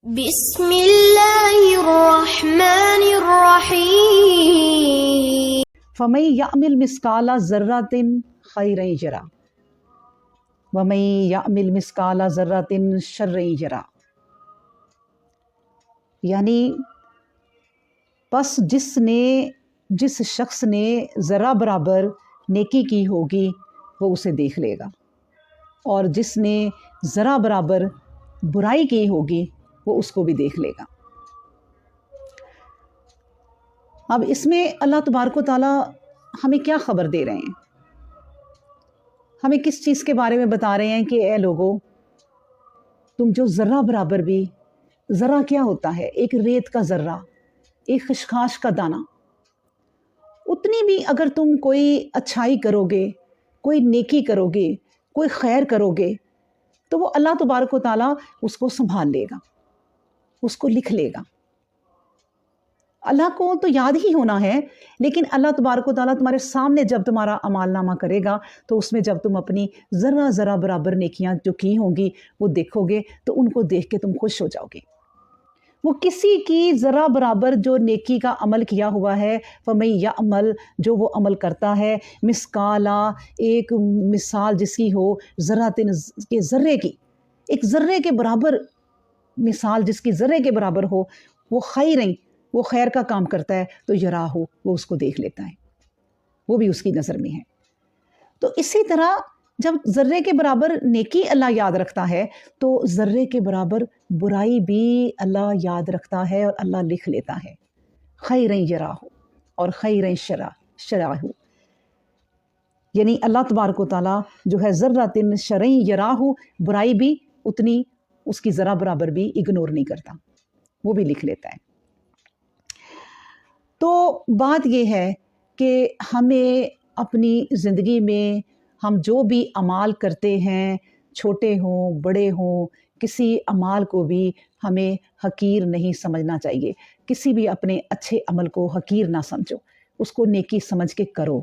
بسم اللہ الرحمن الرحیم فَمَن يَعْمَلْ مِثْقَالَ ذَرَّةٍ خَيْرًا يَرَهُ وَمَن يَعْمَلْ مِثْقَالَ ذَرَّةٍ شَرًّا يَرَهُ، یعنی بس جس شخص نے ذرا برابر نیکی کی ہوگی وہ اسے دیکھ لے گا، اور جس نے ذرا برابر برائی کی ہوگی وہ اس کو بھی دیکھ لے گا۔ اب اس میں اللہ تبارک و تعالیٰ ہمیں کیا خبر دے رہے ہیں؟ ہمیں کس چیز کے بارے میں بتا رہے ہیں کہ اے لوگو، تم جو ذرہ برابر بھی، ذرہ کیا ہوتا ہے؟ ایک ریت کا ذرہ، ایک خشخاش کا دانہ، اتنی بھی اگر تم کوئی اچھائی کرو گے، کوئی نیکی کرو گے، کوئی خیر کرو گے، تو وہ اللہ تبارک و تعالیٰ اس کو سنبھال لے گا، اس کو لکھ لے گا۔ اللہ کو تو یاد ہی ہونا ہے، لیکن اللہ تبارک و تعالیٰ تمہارے سامنے جب تمہارا اعمال نامہ کرے گا تو اس میں جب تم اپنی ذرہ برابر نیکیاں جو کی ہوں گی وہ دیکھو گے تو ان کو دیکھ کے تم خوش ہو جاؤ گے۔ وہ کسی کی ذرہ برابر جو نیکی کا عمل کیا ہوا ہے، فَمَن يَعْمَلْ، جو وہ عمل کرتا ہے، مِثْقَالَ، ایک مثال جس کی ہو، ذراتن کے ذرے کی، ایک ذرے کے برابر مثال جس کی ذرے کے برابر ہو، وہ خیریں، وہ خیر کا کام کرتا ہے تو یراہ، وہ اس کو دیکھ لیتا ہے، وہ بھی اس کی نظر میں ہے۔ تو اسی طرح جب ذرے کے برابر نیکی اللہ یاد رکھتا ہے تو ذرے کے برابر برائی بھی اللہ یاد رکھتا ہے اور اللہ لکھ لیتا ہے۔ خیریں یراہ اور خیریں شراہ، یعنی اللہ تبارک و تعالیٰ جو ہے ذراتن شرعی یراہ، برائی بھی اتنی اس کی ذرہ برابر بھی اگنور نہیں کرتا، وہ بھی لکھ لیتا ہے۔ تو بات یہ ہے کہ ہمیں اپنی زندگی میں ہم جو بھی اعمال کرتے ہیں، چھوٹے ہوں بڑے ہوں، کسی اعمال کو بھی ہمیں حقیر نہیں سمجھنا چاہیے۔ کسی بھی اپنے اچھے عمل کو حقیر نہ سمجھو، اس کو نیکی سمجھ کے کرو،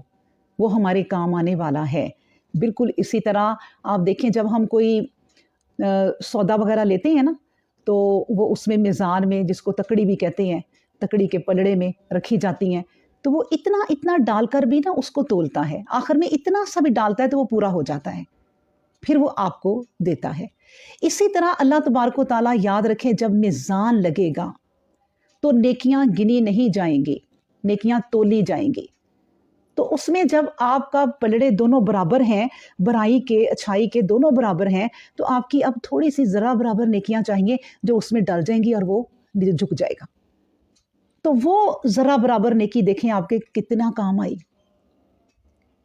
وہ ہمارے کام آنے والا ہے۔ بالکل اسی طرح آپ دیکھیں جب ہم کوئی سودا وغیرہ لیتے ہیں نا، تو وہ اس میں میزان میں، جس کو تکڑی بھی کہتے ہیں، تکڑی کے پلڑے میں رکھی جاتی ہیں، تو وہ اتنا ڈال کر بھی نا اس کو تولتا ہے، آخر میں اتنا سا بھی ڈالتا ہے تو وہ پورا ہو جاتا ہے، پھر وہ آپ کو دیتا ہے۔ اسی طرح اللہ تبارک و تعالیٰ یاد رکھیں، جب میزان لگے گا تو نیکیاں گنی نہیں جائیں گی، نیکیاں تولی جائیں گی۔ تو اس میں جب آپ کا پلڑے دونوں برابر ہیں، برائی کے اچھائی کے دونوں برابر ہیں، تو آپ کی اب تھوڑی سی ذرہ برابر نیکیاں چاہیے جو اس میں ڈل جائیں گی اور وہ جھک جائے گا۔ تو وہ ذرہ برابر نیکی دیکھیں آپ کے کتنا کام آئی۔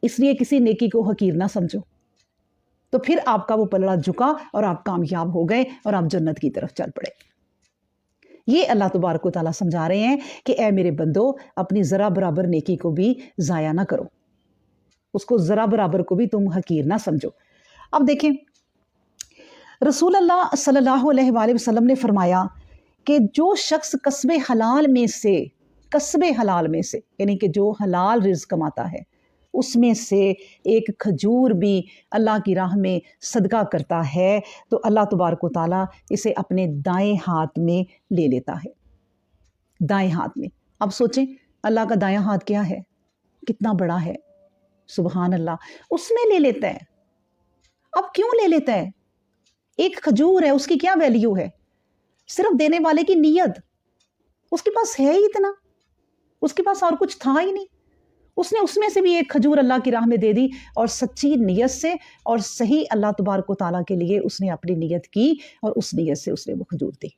اس لیے کسی نیکی کو حقیر نہ سمجھو، تو پھر آپ کا وہ پلڑا جھکا اور آپ کامیاب ہو گئے اور آپ جنت کی طرف چل پڑے۔ یہ اللہ تبارک و تعالیٰ سمجھا رہے ہیں کہ اے میرے بندو، اپنی ذرہ برابر نیکی کو بھی ضائع نہ کرو، اس کو ذرہ برابر کو بھی تم حقیر نہ سمجھو۔ اب دیکھیں رسول اللہ صلی اللہ علیہ وآلہ وسلم نے فرمایا کہ جو شخص کسب حلال میں سے، یعنی کہ جو حلال رزق کماتا ہے، اس میں سے ایک کھجور بھی اللہ کی راہ میں صدقہ کرتا ہے تو اللہ تبارک و تعالیٰ اسے اپنے دائیں ہاتھ میں لے لیتا ہے، دائیں ہاتھ میں۔ اب سوچیں اللہ کا دائیں ہاتھ کیا ہے، کتنا بڑا ہے، سبحان اللہ، اس میں لے لیتا ہے۔ اب کیوں لے لیتا ہے؟ ایک کھجور ہے، اس کی کیا ویلیو ہے؟ صرف دینے والے کی نیت، اس کے پاس ہے ہی اتنا، اس کے پاس اور کچھ تھا ہی نہیں، اس نے اس میں سے بھی ایک کھجور اللہ کی راہ میں دے دی، اور سچی نیت سے اور صحیح اللہ تبارک و تعالیٰ کے لیے اس نے اپنی نیت کی اور اس نیت سے اس نے وہ کھجور دی۔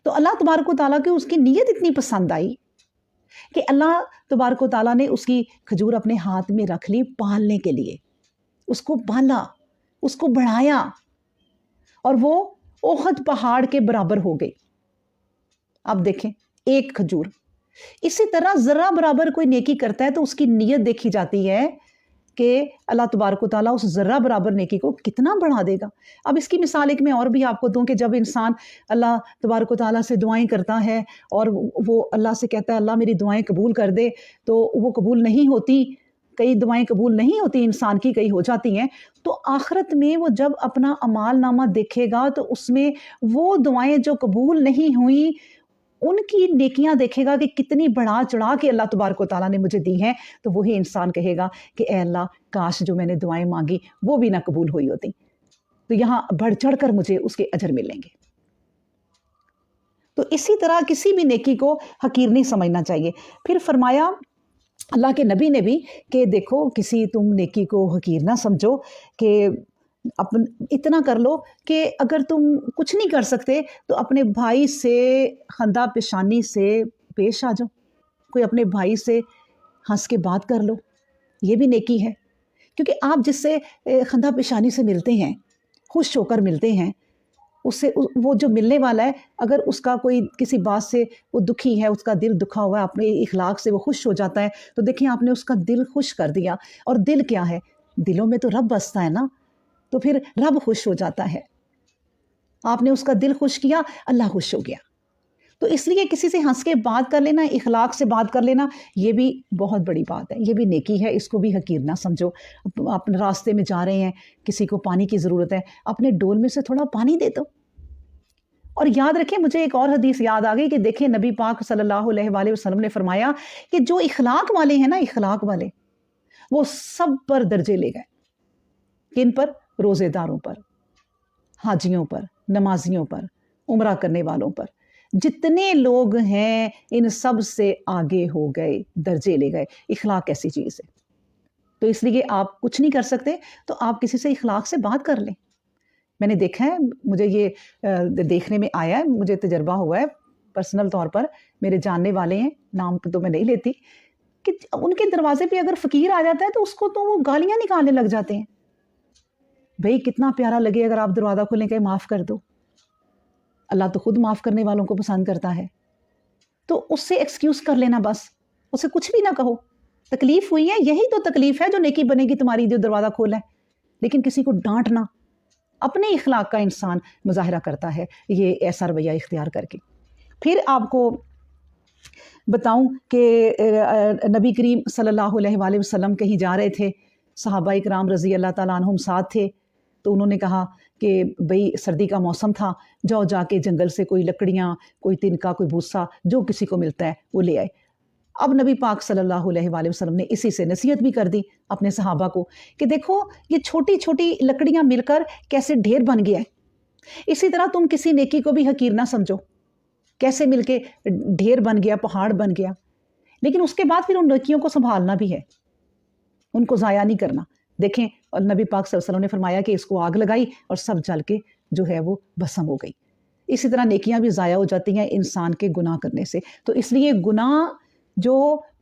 تو اللہ تبارک و تعالیٰ کی اس کی نیت اتنی پسند آئی کہ اللہ تبارک و تعالیٰ نے اس کی کھجور اپنے ہاتھ میں رکھ لی پالنے کے لیے، اس کو پالا، اس کو بڑھایا، اور وہ احد پہاڑ کے برابر ہو گئی۔ اب دیکھیں ایک کھجور، اسی طرح ذرہ برابر کوئی نیکی کرتا ہے تو اس کی نیت دیکھی جاتی ہے کہ اللہ تبارک و تعالیٰ اس ذرہ برابر نیکی کو کتنا بڑھا دے گا۔ اب اس کی مثال ایک میں اور بھی آپ کو دوں کہ جب انسان اللہ تبارک و تعالیٰ سے دعائیں کرتا ہے اور وہ اللہ سے کہتا ہے اللہ میری دعائیں قبول کر دے، تو وہ قبول نہیں ہوتی کئی دعائیں قبول نہیں ہوتی انسان کی، کئی ہو جاتی ہیں، تو آخرت میں وہ جب اپنا اعمال نامہ دیکھے گا تو اس میں وہ دعائیں جو قبول نہیں ہوئیں ان کی نیکیاں دیکھے گا کہ کتنی بڑھا چڑھا کے اللہ تبارک و تعالیٰ نے مجھے دی ہیں، تو وہی انسان کہے گا کہ اے اللہ کاش جو میں نے دعائیں مانگی وہ بھی نہ قبول ہوئی ہوتی، تو یہاں بڑھ چڑھ کر مجھے اس کے اجر ملیں گے۔ تو اسی طرح کسی بھی نیکی کو حقیر نہیں سمجھنا چاہیے۔ پھر فرمایا اللہ کے نبی نے بھی کہ دیکھو کسی تم نیکی کو حقیر نہ سمجھو، کہ اتنا کر لو کہ اگر تم کچھ نہیں کر سکتے تو اپنے بھائی سے خندہ پیشانی سے پیش آ جاؤ، کوئی اپنے بھائی سے ہنس کے بات کر لو، یہ بھی نیکی ہے، کیونکہ آپ جس سے خندہ پیشانی سے ملتے ہیں، خوش ہو کر ملتے ہیں، اس سے وہ جو ملنے والا ہے اگر اس کا کوئی کسی بات سے وہ دکھی ہے، اس کا دل دکھا ہوا ہے، اپنے اخلاق سے وہ خوش ہو جاتا ہے، تو دیکھیں آپ نے اس کا دل خوش کر دیا۔ اور دل کیا ہے؟ دلوں میں تو رب بستا ہے نا، تو پھر رب خوش ہو جاتا ہے۔ آپ نے اس کا دل خوش کیا، اللہ خوش ہو گیا۔ تو اس لیے کسی سے ہنس کے بات کر لینا، اخلاق سے بات کر لینا، یہ بھی بہت بڑی بات ہے، یہ بھی نیکی ہے، اس کو بھی حقیر نہ سمجھو۔ اپنے راستے میں جا رہے ہیں، کسی کو پانی کی ضرورت ہے، اپنے ڈول میں سے تھوڑا پانی دے دو۔ اور یاد رکھیں، مجھے ایک اور حدیث یاد آ گئی کہ دیکھیں نبی پاک صلی اللہ علیہ وآلہ وسلم نے فرمایا کہ جو اخلاق والے ہیں نا، اخلاق والے، وہ سب پر درجے لے گئے۔ کن پر؟ روزے داروں پر، حاجیوں پر، نمازیوں پر، عمرہ کرنے والوں پر، جتنے لوگ ہیں ان سب سے آگے ہو گئے، درجے لے گئے۔ اخلاق ایسی چیز ہے، تو اس لیے آپ کچھ نہیں کر سکتے تو آپ کسی سے اخلاق سے بات کر لیں۔ میں نے دیکھا ہے، مجھے یہ دیکھنے میں آیا ہے، مجھے تجربہ ہوا ہے پرسنل طور پر، میرے جاننے والے ہیں، نام تو میں نہیں لیتی، کہ ان کے دروازے پہ اگر فقیر آ جاتا ہے تو اس کو تو وہ گالیاں نکالنے لگ جاتے ہیں۔ بھئی کتنا پیارا لگے اگر آپ دروازہ کھولیں کہ معاف کر دو، اللہ تو خود معاف کرنے والوں کو پسند کرتا ہے، تو اس سے ایکسکیوز کر لینا، بس اسے کچھ بھی نہ کہو، تکلیف ہوئی ہے، یہی تو تکلیف ہے جو نیکی بنے گی تمہاری، جو دروازہ کھولا ہے۔ لیکن کسی کو ڈانٹنا، اپنے اخلاق کا انسان مظاہرہ کرتا ہے یہ ایسا رویہ اختیار کر کے۔ پھر آپ کو بتاؤں کہ نبی کریم صلی اللہ علیہ وآلہ وسلم کہیں جا رہے تھے، صحابہ اکرام رضی اللہ تعالیٰ عنہم ساتھ تھے، تو انہوں نے کہا کہ بھئی سردی کا موسم تھا، جاؤ جا کے جنگل سے کوئی لکڑیاں، کوئی تنکا، کوئی بھوسا، جو کسی کو ملتا ہے وہ لے آئے۔ اب نبی پاک صلی اللہ علیہ وآلہ وسلم نے اسی سے نصیحت بھی کر دی اپنے صحابہ کو کہ دیکھو یہ چھوٹی چھوٹی لکڑیاں مل کر کیسے ڈھیر بن گیا ہے، اسی طرح تم کسی نیکی کو بھی حقیر نہ سمجھو، کیسے مل کے ڈھیر بن گیا، پہاڑ بن گیا۔ لیکن اس کے بعد پھر ان نیکیوں کو سنبھالنا بھی ہے، ان کو ضائع نہیں کرنا۔ دیکھیں اور نبی پاک صلی اللہ علیہ وسلم نے فرمایا کہ اس کو آگ لگائی اور سب جل کے جو ہے وہ بھسم ہو گئی۔ اسی طرح نیکیاں بھی ضائع ہو جاتی ہیں انسان کے گناہ کرنے سے، تو اس لیے گناہ جو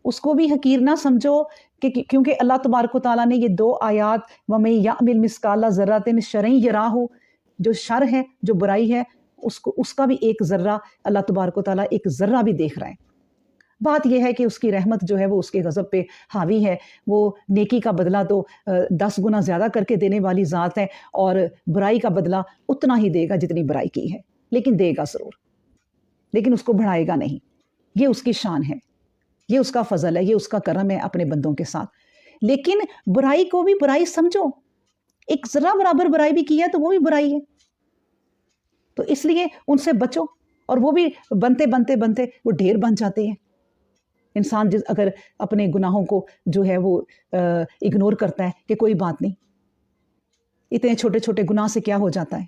اس کو بھی حقیر نہ سمجھو، کہ کیونکہ اللہ تبارک و تعالیٰ نے یہ 2 آیات وَمَن يَعْمِلْ مِثْقَالَ ذَرَّةٍ شَرًّا يَرَهُ، جو شر ہے، جو برائی ہے، اس کا بھی ایک ذرہ اللہ تبارک و تعالیٰ ایک ذرہ بھی دیکھ رہا ہے۔ بات یہ ہے کہ اس کی رحمت جو ہے وہ اس کے غضب پہ حاوی ہے، وہ نیکی کا بدلہ تو 10 گنا زیادہ کر کے دینے والی ذات ہے، اور برائی کا بدلہ اتنا ہی دے گا جتنی برائی کی ہے، لیکن دے گا ضرور، لیکن اس کو بڑھائے گا نہیں۔ یہ اس کی شان ہے، یہ اس کا فضل ہے، یہ اس کا کرم ہے اپنے بندوں کے ساتھ۔ لیکن برائی کو بھی برائی سمجھو، ایک ذرہ برابر برائی بھی کی ہے تو وہ بھی برائی ہے، تو اس لیے ان سے بچو، اور وہ بھی بنتے بنتے بنتے وہ ڈھیر بن جاتے ہیں۔ انسان اگر اپنے گناہوں کو جو ہے وہ اگنور کرتا ہے کہ کوئی بات نہیں، اتنے چھوٹے چھوٹے گناہ سے کیا ہو جاتا ہے،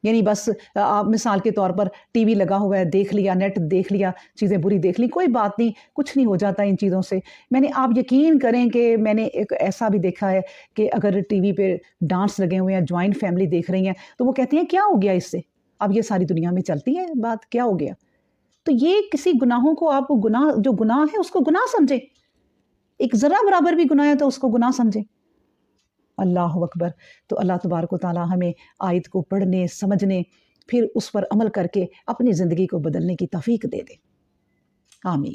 یعنی بس آپ مثال کے طور پر ٹی وی لگا ہوا ہے، دیکھ لیا، نیٹ دیکھ لیا، چیزیں بری دیکھ لی، کوئی بات نہیں، کچھ نہیں ہو جاتا ان چیزوں سے۔ میں نے آپ یقین کریں کہ میں نے ایک ایسا بھی دیکھا ہے کہ اگر ٹی وی پہ ڈانس لگے ہوئے ہیں، جوائنٹ فیملی دیکھ رہی ہیں، تو وہ کہتے ہیں کیا ہو گیا اس سے، اب یہ ساری دنیا میں چلتی ہے بات، کیا ہو گیا؟ تو یہ کسی گناہوں کو آپ گناہ، جو گناہ ہے اس کو گناہ سمجھیں، ایک ذرہ برابر بھی گناہ ہے تو اس کو گناہ سمجھیں۔ اللہ اکبر۔ تو اللہ تبارک و تعالیٰ ہمیں آیت کو پڑھنے، سمجھنے، پھر اس پر عمل کر کے اپنی زندگی کو بدلنے کی توفیق دے دے، آمین۔